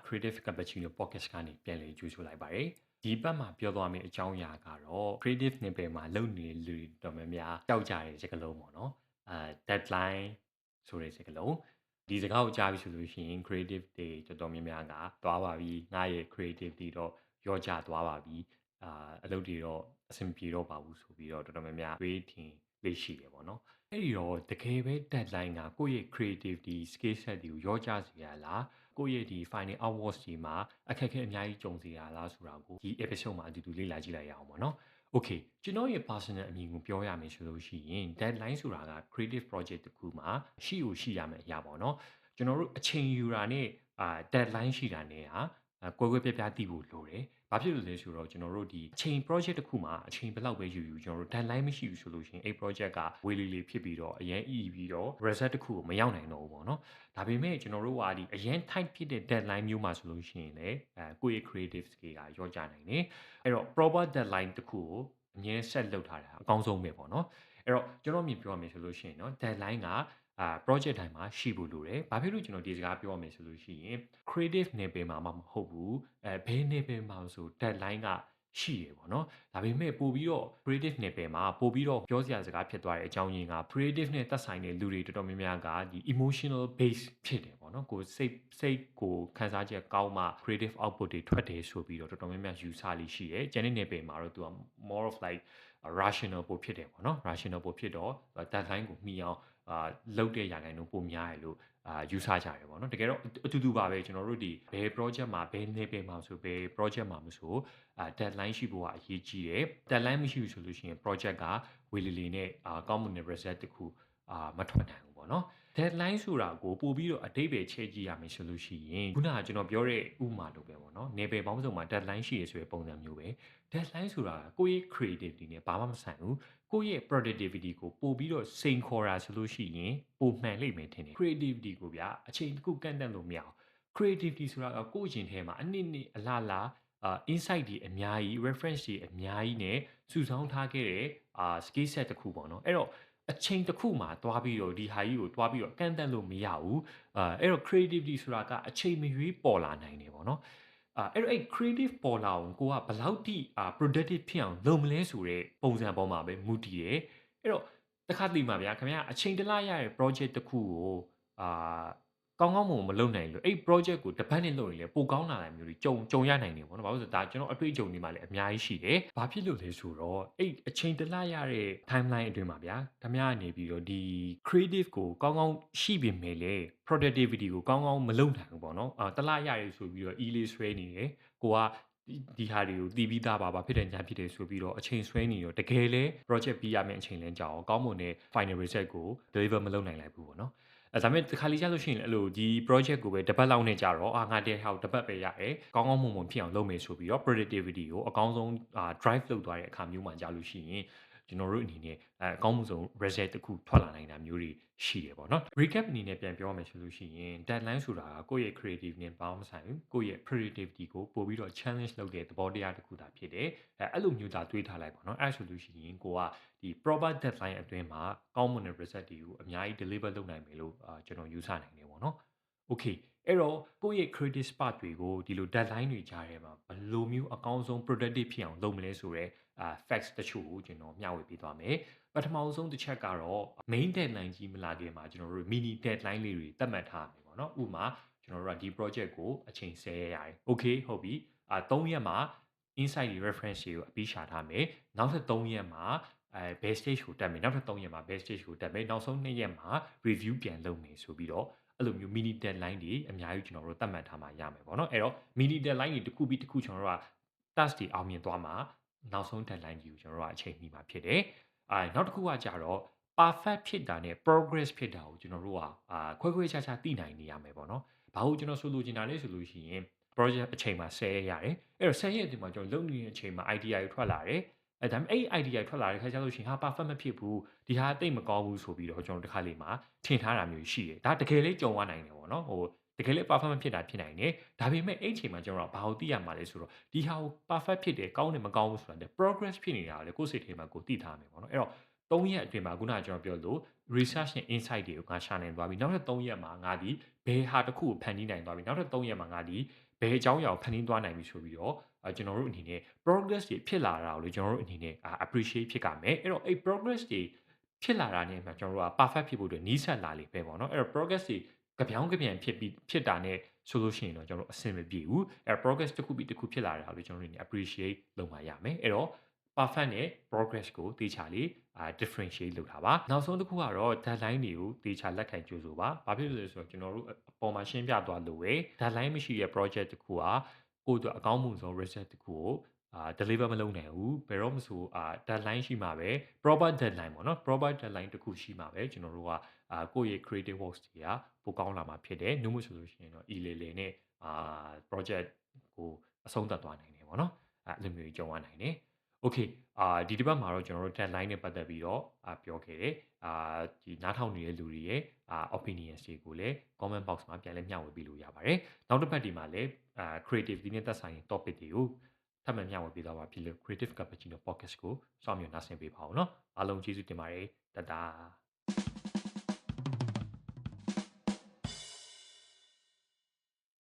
Creative Cappuccino Podcast ကနေပြန်လည်ကြိုဆိုလိုက်ပါတယ်။ဒီဘက်မှာပြောသွားမယ့်အကြောင်းအရာကတော့ Creative နယ်ပယ်မှာလုပ်နေတဲ့လူတွေတော်များများကြောက်ကြတဲ့စကားလုံးပေါ့နော်။ deadline ဆိုတဲ့စကားလုံးဒီစကားကိုကြားပြီဆိုလို့ရှိရင် Creative တွေတော်တော်များများကသွားပါပြီ။ငါရဲ့ Creative တွေတော့ရောကြသွားပါပြီ။အလုပ်တွေတော့အဆင်ပြေတော့ပါဘူးဆိုပြီးတော့တော်တော်များများတွေးထင်လေးရှိတယ်ပေါ့နော်။အဲ့ဒီတော့တကယ်ပဲ deadline ကကိုယ့်ရဲ့ creativity skill set တွေကိုရောကြစေရလားကိုယ့်ရဲ့ဒီ final hours ဒီမှာအခက်အခဲအများကြီးကြုံစေရလားဆိုတာကိုဒီ episode မှာအတူတူလေ့လာကြည့်လိုက်ရအောင်ပေါ့နော်။ Okay ကျွန်တော်ရဲ့ personal အမြင်ကိုပြောရမယ်ဆိုလို့ရှိရင် deadline ဆိုတာက creative project တစ်ခုမှာရှိရမယ်အရာပေါ့နော်။ကျွန်တော်တို့အချိန်ယူတာနဲ့deadline ရှိတာနဲ့ကွဲကွဲပြားပြားသိဖို့လိုတယ်။ဘာဖြစ်လို့လဲဆိုတော့ကျွန်တော်တို့ဒီအချိန် project တစ်ခုမှာအချိန်ဘယ်လောက်ပဲယူကျွန်တော်တို့ deadline မရှိဘူးဆိုလို့ရှိရင်အဲ့ project ကဝေလီလီဖြစ်ပြီးတော့အရင်ပြီးတော့ result တစ်ခုကိုမရောက်နိုင်တော့ဘူးပေါ့နော်။ဒါပေမဲ့ကျွန်တော်တို့ကဒီအရင် tight ဖြစ်တဲ့ deadline မျိုးမှာဆိုလို့ရှိရင်လည်းကိုယ့်ရဲ့ creative skill ကရောကြနိုင်တယ်။အဲ့တော့ proper deadline တစ်ခုကိုအမြဲ set လုပ်ထားတာအကောင်းဆုံးပဲပေါ့နော်။အဲ့တော့ကျွန်တော်မြင်ပြောရမယ်ဆိုလို့ရှိရင်เนาะ deadline ကproject တိုင်းမှာရှိဖို့လိုတယ်။ဘာဖြစ်လို့ကျွန်တော်ဒီစကားပြောရမယ်ဆိုလို့ရှိရင် creative နယ်ပယ်မှာမဟုတ်ဘူးဘယ်နယ်ပယ်မှာဆို deadline ကရှိရပေါ့နော်ဒါပေမဲ့ပို့ပြီးတော့ creative နယ်ပယ်မှာပို့ပြီးတော့ပြောစရာစကားဖြစ်သွားတဲ့အကြောင်းရင်းက creative နဲ့သက်ဆိုင်တဲ့လူတွေတော်တော်များများကဒီ emotional base ဖြစ်တယ်ပေါ့နော်ကိုစိတ်ကိုခံစားချက်ကောင်းမှ creative output တွေထွက်တယ်ဆိုပြီးတော့တော်တော်များများယူဆလေးရှိတယ်ကျန်တဲ့နယ်ပယ်မှာတော့သူက more of like rational ပိုဖြစ်တယ်ပေါ့နော် rational ပိုဖြစ်တော့ deadline ကိုမှီအောင်လုပ်တဲ့ရာခိုင်နှုန်းပိုများတယ်လို့ယူဆကြတယ်ပေါ့နော်တကယ်တော့အတူတူပါပဲကျွန်တော်တို့ဒီဘယ် project မှာဘယ်နယ်ပယ်မှာဆိုဘယ် project မှာမဆို deadline ရှိဖို့ကအရေးကြီးတယ် deadline မရှိဘူးဆိုလို့ရှိရင် project ကဝေလီလီနဲ့ကောင်းမွန်တဲ့ result တစ်ခုမထွက်နိုင်ဘူးပေါ့နော် deadline ဆိုတာကိုပို့ပြီးတော့အတိတ်ပဲချဲ့ကြည့်ရမယ်ဆိုလို့ရှိရင်ခုနကကျွန်တော်ပြောတဲ့ဥပမာလိုပဲပေါ့နော်နယ်ပယ်ပေါင်းစုံမှာ deadline ရှိရဆိုတဲ့ပုံစံမျိုးပဲ deadline ဆိုတာကိုယ့်ရဲ့ creativity နဲ့ဘာမှမဆိုင်ဘူးကိုယ့်ရဲ့ productivity ကိုပို့ပြီးတော့စိန်ခေါ်တာဆိုလို့ရှိရင်ပိုမှန်လိမ့်မယ်ထင်တယ် creativity ကိုဗျာအချိန်တစ်ခုကန့်တတ်လို့မရအောင် creativity ဆိုတာကကိုယ့်ရင်ထဲမှာအနှစ်အလားinsight တွေအများကြီး reference တွေအများကြီးနဲ့စုဆောင်းထားခဲ့တဲ့ skill set တစ်ခုပေါ့နော်အဲ့တော့အချိန်တစ်ခုမှာတွားပြီးတော့ဒီဟာကြီးကိုတွားပြီးတော့ကန့်တတ်လို့မရဘူးအဲ့တော့ creativity ဆိုတာကအချိန်မရွေးပေါ်လာနိုင်တယ်ပေါ့နော်အဲ့တော့အဲ့ creative ပေါ်လာအောင်ကိုကဘယ်လောက်ထိproductive ဖြစ်အောင်လုပ်မလဲဆိုတဲ့ပုံစံပေါ်မှာပဲမူတည်တယ်အဲ့တော့တစ်ခါတလေမှာဗျာခင်ဗျာအချိန်တစ်လရတဲ့ project တစ်ခုကိုကောင်းကောင်းမွန်မလုပ်နိုင်လို့အဲ့ project ကိုတစ်ပတ်နဲ့လုပ်ရင်လည်းပိုကောင်းလာတာမျိုးတွေကြုံရနိုင်တယ်ပေါ့နော်။ဘာလို့လဲဆိုတော့ဒါကျွန်တော်အတွေ့အကြုံတွေမှာလည်းအများကြီးရှိတယ်။ဘာဖြစ်လို့လဲဆိုတော့အဲ့အချိန်တစ်လရတဲ့ timeline အတွင်းမှာဗျာ။ခင်ဗျားကနေပြီးတော့ဒီ creative ကိုကောင်းကောင်းရှိပေမဲ့လည်း productivity ကိုကောင်းကောင်းမလုပ်နိုင်ဘူးပေါ့နော်။တစ်လရတယ်ဆိုပြီးတော့ e-list ဆွဲနေတယ်။ကိုကဒီဟာတွေကိုတည်ပြီးသားပါဖြစ်တယ်ညာဖြစ်တယ်ဆိုပြီးတော့အချိန်ဆွဲနေတော့တကယ်လဲ project ပြီးရမယ့်အချိန်လမ်းကြောင်းကောင်းမွန်တဲ့ final result ကို deliver မလုပ်နိုင်လိုက်ဘူးပေါ့နော်ဒါပေမဲ့တစ်ခါလေကြာလို့ရှိရင်အဲ့လိုဒီ project ကိုပဲတစ်ပတ်လောက်နဲ့ကြာတော့ငါတဲ့ဟာကိုတစ်ပတ်ပဲရတယ်ကောင်းကောင်းမွန်မွန်ဖြစ်အောင်လုပ်မယ်ဆိုပြီးတော့ productivity ကိုအကောင်းဆုံးdrive လုပ်သွားတဲ့အခါမျိုးမှာကြာလို့ရှိရင်ကျွန်တော်တို့အနေနဲ့အကောင်းမှုဆုံး result တစ်ခုထွက်လာနိုင်တာမျိုးတွေရှိတယ်ပေါ့နော် recap အနေနဲ့ပြန်ပြောရမယ်ဆိုလို့ရှိရင် deadline ဆိုတာကကိုယ့်ရဲ့ creative နဲ့ပေါင်းမဆိုင်ဘူးကိုယ့်ရဲ့ productivity ကိုပို့ပြီးတော့ challenge လုပ်တဲ့သဘောတရားတစ်ခုသာဖြစ်တယ်အဲ့လိုမျိုးသာတွေးထားလိုက်ပေါ့နော်အဲ့ဆိုလို့ရှိရင်ကိုကဒီ proper deadline အတွင်းမှာကောင်းမွန်တဲ့ result တွေကိုအများကြီး deliver လုပ်နိုင်မယ်လို့ကျွန်တော်ယူဆနိုင်တယ်ပေါ့နော် Okay အဲ့တော့ကိုယ့်ရဲ့ creative spark တွေကိုဒီလို deadline တွေကြားထဲမှာဘယ်လိုမျိုးအကောင်းဆုံး productive ဖြစ်အောင်လုပ်မလဲဆိုတော့facts တချို့ကိုကျွန်တော်မျှဝေပေးသွားမယ်ပထမဆုံးတစ်ချက်ကတော့ main deadline ကြီးမလာခင်မှာကျွန်တော်တို့ mini deadline လေးတွေသတ်မှတ်ထားမယ်ပေါ့နော်ဥပမာကျွန်တော်တို့ကဒီ project ကိုအချိန်10ရက်ရတယ် Okay ဟုတ်ပြီ3ရက်မှာ insight တွေ reference တွေကိုအပြီးရှာထားမယ်နောက်ထပ်3ရက်မှာbase stage ကိုတက်မယ်နောက်ထပ်3ရက်မှာ base stage ကိုတက်မယ်နောက်ဆုံး2ရက်မှာ review ပြန်လုပ်မယ်ဆိုပြီးတော့အဲ့လိုမျိုး mini deadline တွေအများကြီးကျွန်တော်တို့သတ်မှတ်ထားမှရမယ်ပေါ့နော်အဲ့တော့ mini deadline တွေတစ်ခုပြီးတစ်ခုကျွန်တော်တို့က task တွေအောင်မြင်သွားမှာနောက်ဆုံး deadline ကြီးကိုကျွန်တော်တို့ကအချိန်မီမှာဖြစ်တယ်နောက်တစ်ခုကကြတော့ perfect ဖြစ်တာနဲ့ progress ဖြစ်တာကိုကျွန်တော်တို့ကခွဲခြားခြားသိနိုင်နေရမယ်ပေါ့နော်ဘာလို့ကျွန်တော်ဆိုလိုချင်တာလဲဆိုလို့ရှိရင် project အချိန်မှာ10ရက်ရတယ်အဲ့တော့10ရက်ဒီမှာကျွန်တော်လုပ်နေတဲ့အချိန်မှာ idea တွေထွက်လာတယ်ဒါပေမဲ့အဲ့ idea ထွက်လာတဲ့ခါကျလို့ရှိရင်perfect မဖြစ်ဘူးဒီဟာတိတ်မကောင်းဘူးဆိုပြီးတော့ကျွန်တော်တစ်ခါလေမှာထင်ထားတာမျိုးရှိတယ်ဒါတကယ်လေးကြုံရနိုင်တယ်ပေါ့နော်တကယ်လေး perfect မဖြစ်တာဖြစ်နိုင်တယ်ဒါပေမဲ့အဲ့အချိန်မှာကျွန်တော်ဘာကိုသိရမှာလဲဆိုတော့ဒီဟာကို perfect ဖြစ်တယ်ကောင်းတယ်မကောင်းဘူးဆိုတာ progress ဖြစ်နေတာလေကိုယ့်စိတ်ထဲမှာကိုသိထားမယ်ပေါ့နော်အဲ့တော့3ရက်အတွင်းမှာခုနကကျွန်တော်ပြောလို့ research နဲ့ insight တွေကိုငါရှာနိုင်သွားပြီနောက်ထပ်3ရက်မှာငါဒီဘယ်ဟာတစ်ခုကိုဖန်တီးနိုင်သွားပြီနောက်ထပ်3ရက်မှာငါဒီ ဘယ်အကြောင်းအရာကိုဖန်တီးသွားနိုင်ပြီဆိုပြီးတော့ကျွန်တော်တို့အနေနဲ့ progress တွေဖြစ်လာတာကိုလေကျွန်တော်တို့အနေနဲ့ appreciate ဖြစ်ကြမယ်အဲ့တော့အဲ့ progress တွေဖြစ်လာတာနဲ့မှကျွန်တော်တို့က perfect ဖြစ်ဖို့အတွက်နီးစပ်လာလိမ့်မယ်ပေါ့နော်အဲ့တော့ progress တွေကြပြောင်းကြပြန်ဖြစ်တာနဲ့ဆိုလို့ရှိရင်တော့ကျွန်တော်တို့အဆင်မပြေဘူးအဲ့ progress တစ်ခုပြီးတစ်ခုဖြစ်လာတာကိုကျွန်တော်တို့အနေနဲ့ appreciate လုပ်မှရမယ်အဲ့တော့ perfect နဲ့ progress ကိုတေချာလေးdifferentiate လုပ်တာပါနောက်ဆုံးတစ်ခုကတော့ deadline တွေကိုတေချာလက်ခံကြိုးဆိုပါဘာဖြစ်လို့လဲဆိုတော့ကျွန်တော်တို့အပေါ်မှာရှင်းပြသွားလို့ပဲ deadline မရှိတဲ့ project တစ်ခုကကိုယ့်အတွက်အကောင်းမှုဆုံး result တစ်ခုကိုdeliver မလုပ်နိုင်ဘူးဘယ်တော့မှဆိုdeadline ရှိမှာပဲ proper deadline ပေါ့နော် proper deadline တစ်ခုရှိမှာပဲကျွန်တော်တို့ကကိုယ့်ရဲ့ creative works တွေကပိုကောင်းလာမှာဖြစ်တယ်နှုတ်မဆိုလို့ရှိရင်တော့ e-learning နဲ့project ကိုအဆုံးသတ်သွားနိုင်တယ်ပေါ့နော်အဲ့လိုမျိုးကြုံရနိုင်တယ် okay ဒီတစ်ပတ်မှာတော့ကျွန်တော်တို့ deadline နဲ့ပတ်သက်ပြီးတော့ပြောခဲ့တယ်ဒီနားထောင်နေတဲ့လူတွေရဲ့opinions တွေကိုလည်း comment box မှာပြန်လည်မျှဝေပေးလို့ရပါတယ်နောက်တစ်ပတ်ဒီမှာလည်းcreativity နဲ့သက်ဆိုင်တဲ့ topic တွေကိုထပ်မံမျှဝေပေးသွားပါဖြစ်လို့ creative cappuccino podcast ကိုစောင့်မျှော်နှားဆင်ပေးပါအောင်เนาะအားလုံးကျေးဇူးတင်ပါတယ်တတာ